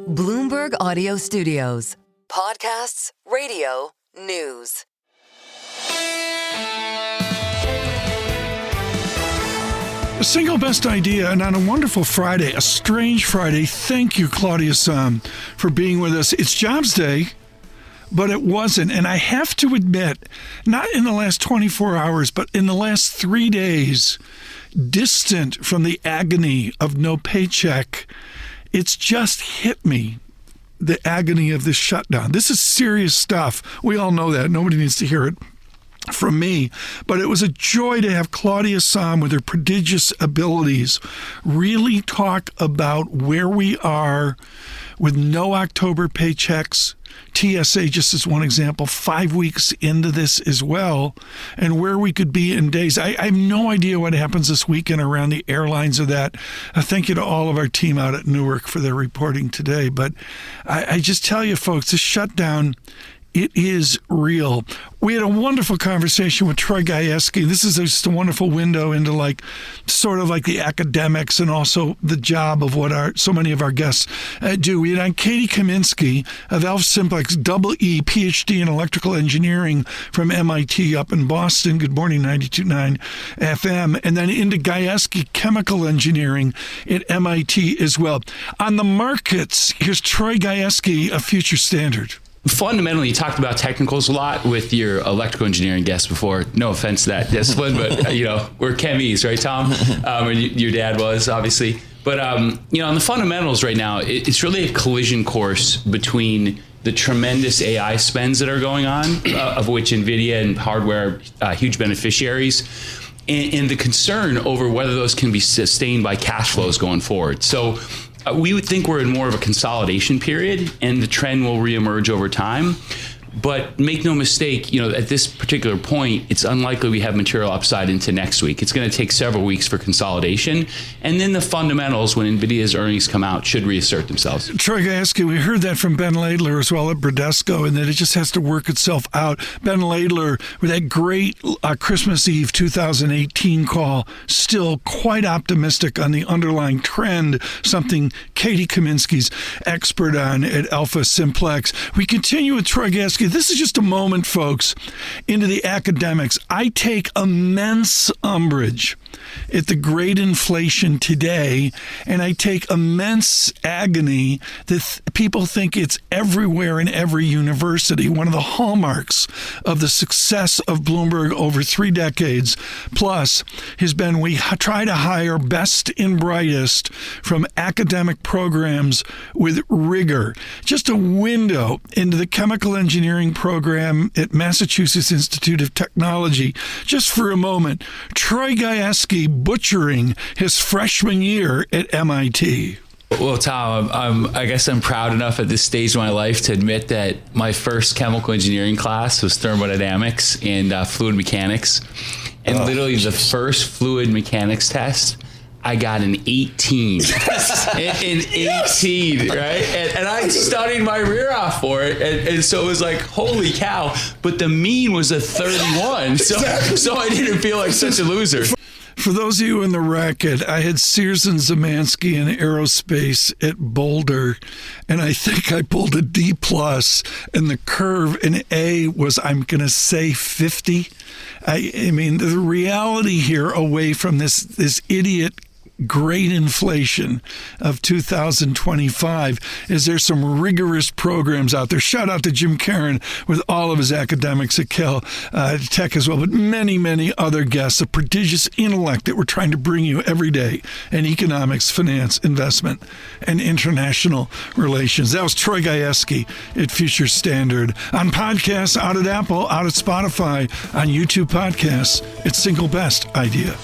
Bloomberg Audio Studios. Podcasts, radio, news. The single best idea, and on a wonderful Friday, a strange Friday. Thank you, Claudia Sam, for being with us. It's Jobs Day, but it wasn't. And I have to admit, not in the last 24 hours, but in the last 3 days, distant from the agony of no paycheck, it's just hit me, the agony of this shutdown. This is serious stuff. We all know that. Nobody needs to hear it from me, but it was a joy to have Claudia Sam with her prodigious abilities really talk about where we are with no October paychecks. TSA, just as one example, 5 weeks into this as well, and where we could be in days. I have no idea what happens this weekend around the airlines of that. Thank you to all of our team out at Newark for their reporting today. But I just tell you, folks, this shutdown, it is real. We had a wonderful conversation with Troy Gayeski. This is just a wonderful window into sort of like the academics and also the job of what so many of our guests do. We had on Katie Kaminsky of Elf Simplex, EE, PhD in electrical engineering from MIT up in Boston. Good morning, 92.9 FM. And then into Gayeski, chemical engineering at MIT as well. On the markets, here's Troy Gayeski of Future Standard. Fundamentally, you talked about technicals a lot with your electrical engineering guests before. No offense to that discipline, but we're chemies, right, Tom? And your dad was, obviously. But on the fundamentals right now, it's really a collision course between the tremendous AI spends that are going on, of which NVIDIA and hardware are huge beneficiaries, and the concern over whether those can be sustained by cash flows going forward. So we would think we're in more of a consolidation period and the trend will reemerge over time. But make no mistake, at this particular point, it's unlikely we have material upside into next week. It's going to take several weeks for consolidation. And then the fundamentals, when NVIDIA's earnings come out, should reassert themselves. Troy Gayeski, we heard that from Ben Laidler as well at Bradesco, and that it just has to work itself out. Ben Laidler, with that great Christmas Eve 2018 call, still quite optimistic on the underlying trend, something Katie Kaminsky's expert on at Alpha Simplex. We continue with Troy Gayeski. This is just a moment, folks, into the academics. I take immense umbrage at the great inflation today, and I take immense agony that people think it's everywhere in every university. One of the hallmarks of the success of Bloomberg over 3 decades plus has been we try to hire best and brightest from academic programs with rigor. Just a window into the chemical engineering program at Massachusetts Institute of Technology. Just for a moment, Troy Gayeski butchering his freshman year at MIT. Well, Tom, I guess I'm proud enough at this stage of my life to admit that my first chemical engineering class was thermodynamics and fluid mechanics. And literally the first fluid mechanics test, I got an 18. An 18, right? And I studied my rear off for it. And so it was like, holy cow. But the mean was a 31. So I didn't feel like such a loser. For those of you in the racket, I had Sears and Zemansky in aerospace at Boulder, and I think I pulled a D+, and the curve in A was, I'm going to say, 50. I mean, the reality here away from this idiot great inflation of 2025 is there's some rigorous programs out there. Shout out to Jim Caron with all of his academics at Cal Tech as well, but many, many other guests, a prodigious intellect that we're trying to bring you every day in economics, finance, investment, and international relations. That was Troy Gayeski at Future Standard. On podcasts, out at Apple, out at Spotify, on YouTube podcasts, it's Single Best Idea.